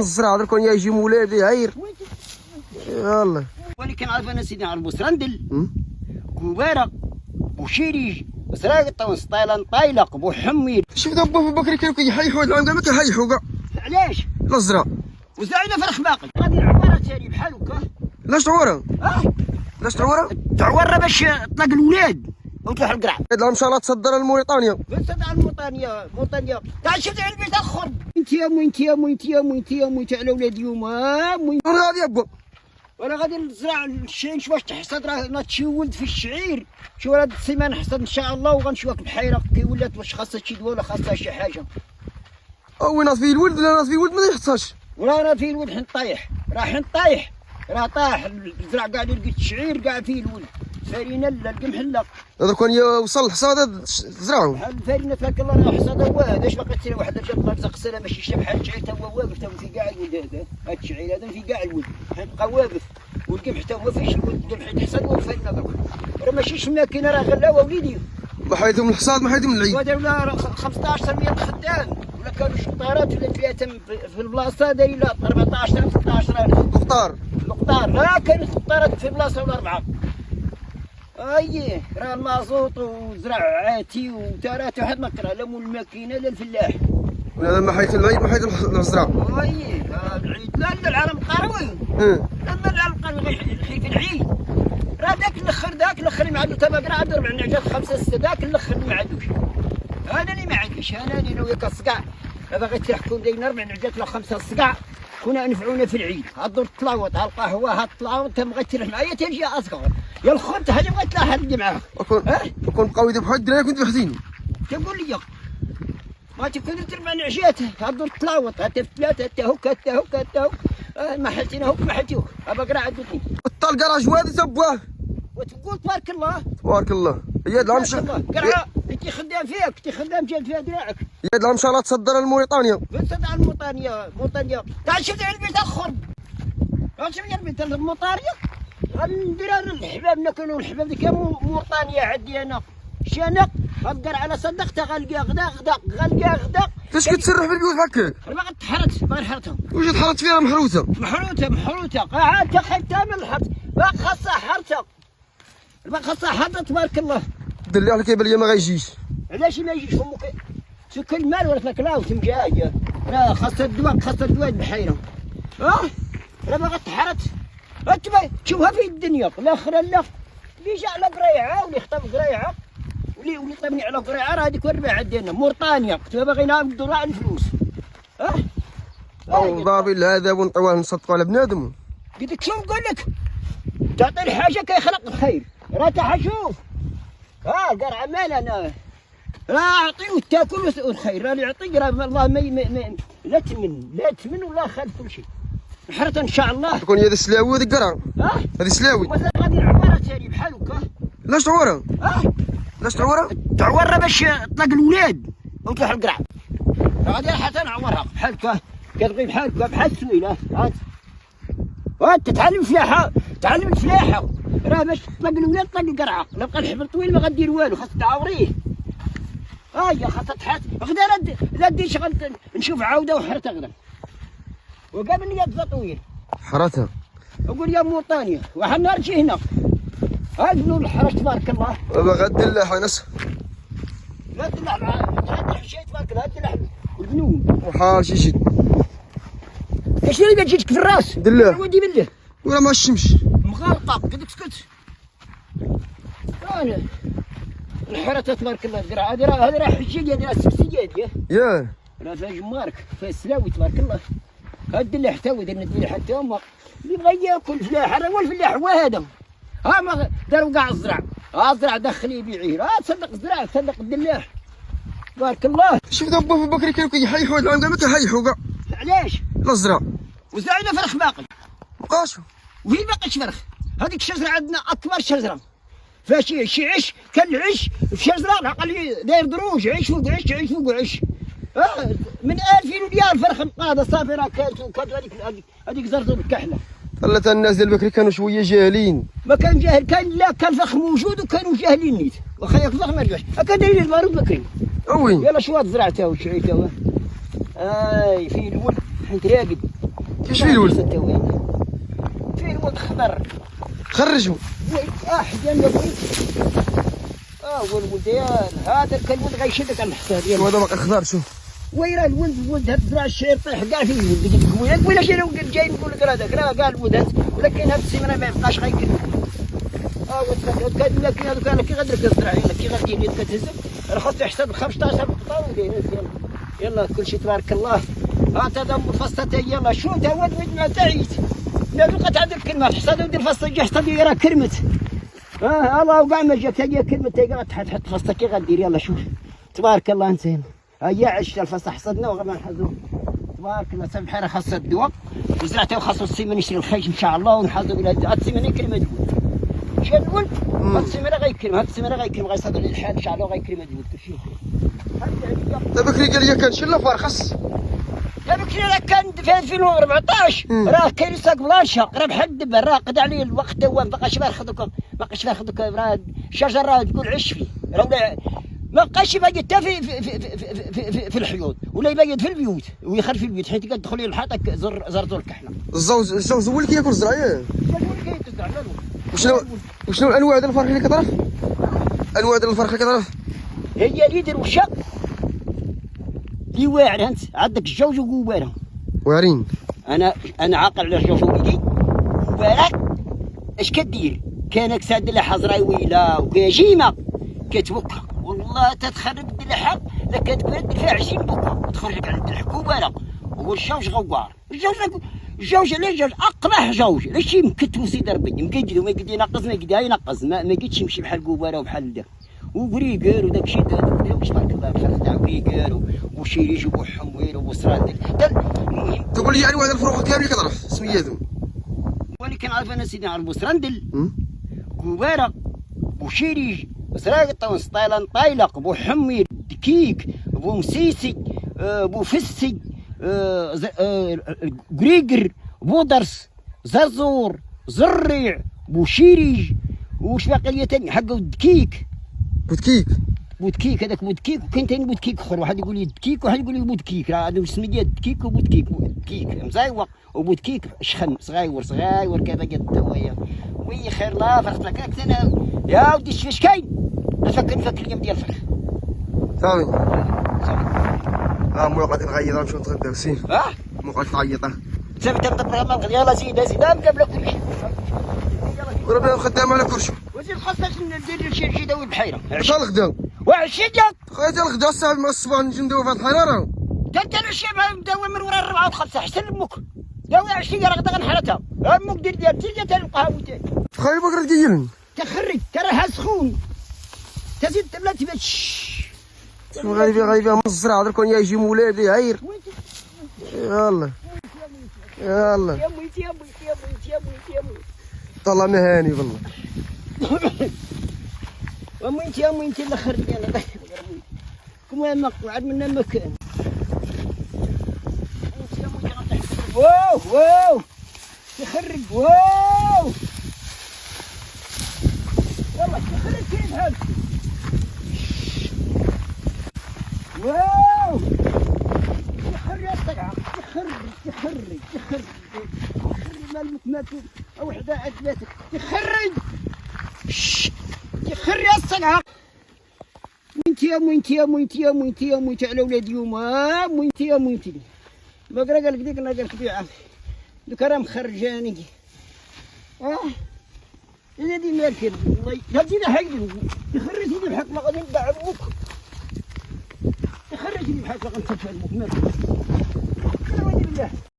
الزرع درك يجي مولادي عير يلا. ولكن عارف انا سيدي عرب بوسرندل كوبارة بوشيري زراقطة وسطيلان طايلق بوحميد. شوف دابا بكري كانوا كيحيحوا العام كاع ما كيحيحوا كاع. علاش؟ لا الزرع وزعنا فرخ باقي غادي العوارة تاني بحال هكا. لاش تعوره؟ لاش تعوره؟ تعوره باش تطلق الولاد وتروح القرع. هاد العام ان شاء الله تصدر لموريتانيا. تصدر موريتانيا تاع شفت على البيت اخر. انت يا مو انت يا مو انت يا مو انت يا مو تاع الاولاد اليوم مو. انا غادي ابا. وانا غادي نزرع الشين واش تحصد راه تشولد في الشعير. شو هاد السيمانه نحصد ان شاء الله وغنشوفك البحيره كي ولات واش خاصها شي دواء ولا خاصها شي حاجه. وين ناس فيه الولد ولا ناس فيه الولد ما يحصاش. ولا راه فيه الولد حن طايح راه طايح راه طاح الزرع كاع اللي لقيت الشعير كاع فيه الولد. فارينه لا القمح لا. هذا كان وصل الحصاد زرعوا. بحال الفارينه تبارك الله راه حصاد هو هذا اش باقي تسير واحد جاب مرزق السنه ماشي شي بحال الشعير تا هو واقف تا في كاع الولد هذا الشعير هذا في كاع الولد حيبقى واقف والقمح تا هو فيش الولد القمح يتحصد والفارينه درك راه ماشي شماكينه راه غلاوه وليدي. ما حيدهم الحصاد ما حيدهم العيد. ودار ولا 15 100 خدام ولا كانوا شطارات ولا ثلاثه في البلاصه دايرين لا 14 16000. مختار لا كانت خطارات في بلاصه ولا 4. اييه راه المازوط وزرعاتي وتارات واحد ما كره لا مول الماكينه لا الفلاح. ولا ما حيت العيد ما حيت الزرع. اييه العيد لا العالم قروي. لا العالم قروي غير في العيد. راه ذاك الاخر اللي ما عنده تما راه عنده 4 نعجات 5 6 ذاك الاخر اللي ما عندوش. انا اللي ما عنديش انا اللي وياك الصقع باغي تحكوا دايرين 4 نعجات ولا 5 الصقع كنا ينفعونا في العيد. هادو الطلاوط ها القهوه ها الطلاوط انت بغيت تريح معايا تجي اصغر يا الخبز حاجه بغيت تلاحظ اللي معاك. وكون بقاو يذبحوا الدراري كنت وحدين. تقول لي ما تكون تربع نعجات هادو الطلاوط حتى في 3 حتى هكا ما حلتينا هوك ما حلتيوك ابا عندو 2. بطل كراج وادي تبوه وتقول تبارك الله تبارك الله. هي العام قرعه انت خدام فيك انت خدام جاب فيها دراعك. هي العام ان شاء الله تصدر لموريتانيا. تصدر موريتانيا تعال شوف البيت اخر. شوف البيت المطاريه غندير الحبابنا كانوا الحباب ديك موريتانيا عندي انا شنق غنقر على صدقتها غنلقى غدا. فاش كتسرح بالبيوت هكاك؟ باغي تحرت باغي نحرتها. واش تحرت فيها محروته قاعد خايفه من الحرت باغي خاصها حرته باغي خاصها حرته تبارك الله. دير على كيبان ليا ما غايجيش. علاش ما يجيش امك سكر المال ولا تاكلاو تمجاج راه خاصها الدواء البحيره راه باغا تحرت تشوفها في الدنيا الاخر لا اللي جا على قريعه واللي خطب قريعه واللي طبني على قريعه راه هذيك الربيعه ديالنا موريتانيا كنت باغي ناخذ راه الفلوس ضابي هذا ونطواه نصدقوا على بنادم. قلت لك شوف نقول لك تعطي الحاجه كيخلق الخير راه شوف قرعه مال انا راه اعطيه تاكل والخير راه اللي يعطيك راه الله ما لا تمن ولا خالف كل شيء. نحرت ان شاء الله. تكون هي هذا السلاوي هذيك قرعه. هذه سلاوي. مثلا غادي العواره تاني بحال هكا. لاش تعوره؟ لاش تعوره؟ تعوره باش تطلق الولاد وتروح القرع. غادي حتى نعورها بحال هكا كتبغي بحال هكا بحال السويله تتعلم فلاحه راه باش تطلق الولاد تطلق القرعه لا بقى الحبل طويل ما غدير والو خاصك تعاوريه. خاصها تحات غدا لا دير شغل نشوف عوده وحرتها غدا وقابل لي طويل حرتها اقول يا موريتانيا واحد النهار تجي هنا الفنون الحرش تبارك الله غادي نلاح انس غادي نلعب غادي شي تبارك الله غادي نلعب الفنون وحال شي شي اش اللي تجيك في الراس دلاه ودي بالله ولا ما الشمس مغلقه قلت لك سكت انا الحرته تبارك الله القرعه هذه راه حجيه هذه راه سبسيه هذه ياه راه فيها جمارك فيها السلاوي تبارك الله هاد اللي حتى ودرنا الدنيا حتى هما اللي بغى ياكل فلاح راه هو الفلاح هو هذا ما داروا كاع الزرع الزرع دخل يبيعيه تصدق الزرع تصدق الدلاح تبارك الله. شوف دابا في بكري كانوا كيحيحوا العام كاع ما كيحيحوا كاع. علاش؟ لا الزرع وزرعنا فرخ باقي مابقاش وين باقيش فرخ. هذيك الشجره عندنا اكبر شجره فيها شي عش كالعش في شجره العقل داير دروج عيش فوق عش عيش فوق عش من 2000 ريال فرخ نقاده صافي راه كانت هذيك زرزور الكحله. خلت الناس ديال بكري كانوا شويه جاهلين. ما كان جاهل كان فخ موجود وكانوا جاهلين نيت واخا ياك الفخ ما رجعش هكا دايرين المعروف بكري. وين يلا شو زرعتها وشعيتها فيه الولد حيت راقد كيفاش فيه الولد؟ فيه الولد خضر. خرجوا. حجان يا بوي. والولد هذا كان الولد غيشدك على الحصاد ديالو. وهذا باقي خضر شوف. وين راه الولد هاد زرع الشعير طيح كاع فيه الولد. ولا شي جاي نقول لك هذاك راه كاع الولد ولكن هاد السيمانه ما يبقاش غيكمل. ولكن هذوك انا كي غادرك الزرع كي غادي يدك كتهز راه خاصو يحسب 15 قطعه وداير يلا كلشي تبارك الله. هذا الفصل تا يلا شو تا هو الولد ما تعيت. لا بقات عندك كلمه الحصاد ودير الفصل جا حصاد راه كرمت. الله وكاع ما جات هي كلمه تا تحط فصل كي غدير يلا شوف تبارك الله انت هيا عشت الفصل حصدنا وغادي نحصدو تبارك الله. سبحان الله خاص الدواء وزرعته وخاصو السيمانه يشري الخيج ان شاء الله ونحصدو بلا السيمانه يكرم هاد الولد. شي الولد هاد السيمانه غيكرم هاد السيمانه غيكرم غيصادو للحال ان شاء الله وغيكرم هاد الولد كلشي. دابا بكري قال لي كان شي لا فرخص. بكري راه كان في 2014 راه كاين ساق بلانشا راه بحال دابا راه قضى عليه الوقت هو مابقاش باغي راه الشجر راه تقول عش فيه راه ما بقاش باقي حتى في الحيوط ولا يبيض في البيوت ويخرج في البيوت حيت كتدخل ليه الحاط زرتو الكحله. الزوز هو اللي كياكل الزرع ياك. هو اللي كيتزرع لا وشنو الانواع ديال الفرخ اللي كتعرف؟ انواع ديال الفرخ اللي كتعرف؟ هي اللي يدير وشا اللي واعر انت عندك الجوج وكوباره. واعرين. انا عاقل على الجوج وليدي كوباره. اش كدير؟ كانك ساد لها حزراء ويله وكاجيمه كتوكا والله تتخرب بالحق لا كتبرد فيها 20 بكره وتخرج لك على الحكومه. والجوج غوار الجوج على جوج اقبح جوج علاش مكت وسيد ربي مكيدير وما يقدر ينقص ما يقدر ينقص ما قدش يمشي بحال كوباره وبحال داك وكريكر وداك الشيء واش تبارك الله الفرخ تاع كريكر وشيريج وحموير وصران المهم تقول لي انواع الفروخ كامل كتعرف سمياتهم؟ وانا كنعرف انا سيدي نعرف بوسراندل كوباره بوشيريج وسراقطه وسطيلان طايلق بوحمير دكيك بومسيسي بوفسي كريكر بودرس زرزور زريع بوشيريج وش باقي لي تاني حق دكيك بودكيك هذاك بودكيك وكاين ثاني بودكيك اخر واحد يقول لي دكيك وواحد يقول لي بودكيك راه هذا السميه ديال دكيك بودكيك مزايوق وبودكيك شخن صغيور كذا قد هويا وي خير لا فرخت لك انا يا ودي اش كاين نفكر اليوم ديال الفرخ صافي مو قادر نغيط نمشيو نتغداو سين مو قادر تعيط صافي تنطبق يلا زيد قبل كلشي وراه خدام على كرشي وزيد خاصك ندير شي داوي البحيره شحال الغدا وعشيه خويا تا الغدا الساعه مع الصباح نجي ندوي في هاد الحراره انت الشيء مداوي من ورا 4 و5 حسن امك داوي عشيه راه غدا غنحرتها امك دير تيجي تا القهوه تاعي خويا بكره تقيلني تخرج تراها سخون تزيد بلا تباتش غايبه من الزرع درك يجي مولادي عير يلا يا بويتي طلع مهاني والله يا مويتي اللي خرجني انا كما مقعد منا مكان يا مويتي غتحس واو تخرج واو والله تخرج كيف هذا واو تخرج يا الطقعه تخرج مالك ما او حدا ثلاثه تخرج يا الصقعه موينتي على ولادي يوما موينتي بقرا قال لك ديك انا قالك بيعه دوك راه مخرجاني انا دي مالك والله هادي حيدو يخرجني بحق ما غادي نباع امك يخرجني بحق غنتفع امك مالك